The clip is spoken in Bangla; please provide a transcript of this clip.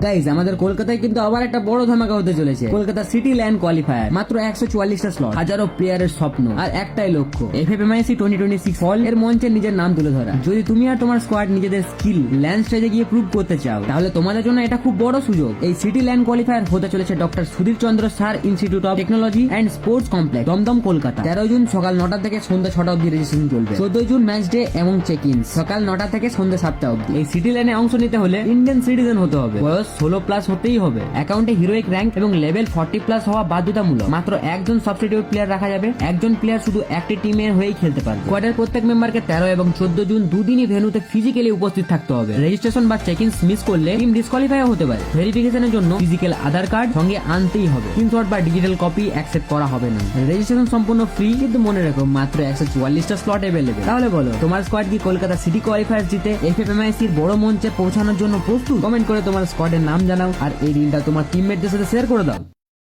গাইজ আমাদের কলকাতায় কিন্তু আবার একটা বড় ধামাকা হতে চলেছে। কলকাতা সিটি ল্যান্ড কোয়ালিফায়ার, মাত্র 144টা স্লট, হাজারো প্লেয়ারের স্বপ্ন আর একটাই লক্ষ্য, এফএফএমআইসি 2026 ফল এর মঞ্চে নিজের নাম তুলে ধরা। যদি তুমি আর তোমার স্কোয়াড নিজেদের স্কিল ল্যান্ড স্টেজে গিয়ে প্রুভ করতে চাও, তাহলে তোমাদের জন্য এটা খুব বড় সুযোগ। এই সিটি ল্যান্ড কোয়ালিফায়ার হতে চলেছে doctor Sudhir Chandra sir institute of technology and sports complex, Dum Dum, Kolkata. 13 June সকাল 9টা থেকে সন্ধ্যা 6টা অব্দি রেজিস্ট্রেশন চলবে। 14 জুন ম্যাচ ডে এবং চেক ইন সকাল 9টা থেকে সন্ধ্যা 7টা অব্দি। এই সিটি ল্যান্ডে অংশ নিতে হলে ইন্ডিয়ান সিটিজেন হতে হবে, বয়স 16+ হতেই হবে। অ্যাকাউন্টে হিরোইক র্যাঙ্ক এবং লেভেল 40+ হওয়া বাধ্যতামূলক। মাত্র একজন সাবস্টিটিউট প্লেয়ার রাখা যাবে, একজন প্লেয়ার শুধু একটি টিমের হয়েই খেলতে পারবে। স্কোয়াডের প্রত্যেক মেম্বারকে 13 এবং 14 জুন দুদিনই ভেন্যুতে ফিজিক্যালি উপস্থিত থাকতে হবে। রেজিস্ট্রেশন বা চেক ইন মিস করলে টিম ডিসকোয়ালিফাই হতে পারে। ভেরিফিকেশনের জন্য ফিজিক্যাল আধার কার্ড সঙ্গে আনতেই হবে, স্ক্রিনশট বা ডিজিটাল কপি অ্যাকসেপ্ট করা হবে না। রেজিস্ট্রেশন সম্পূর্ণ ফ্রি, কিন্তু মনে রাখো মাত্র 144টা স্লট অ্যাভেলেবেল। তাহলে বলো, তোমার স্কোয়াড কি কলকাতা সিটি কোয়ালিফায়ার জিতে এফএফএমআইসির বড় মঞ্চে পৌঁছানোর জন্য প্রস্তুত? কমেন্ট করে তোমার স্কোয়াডের নাম জানাও আর এই রিলটা তোমার টিমমেটদের সাথে শেয়ার করে দাও।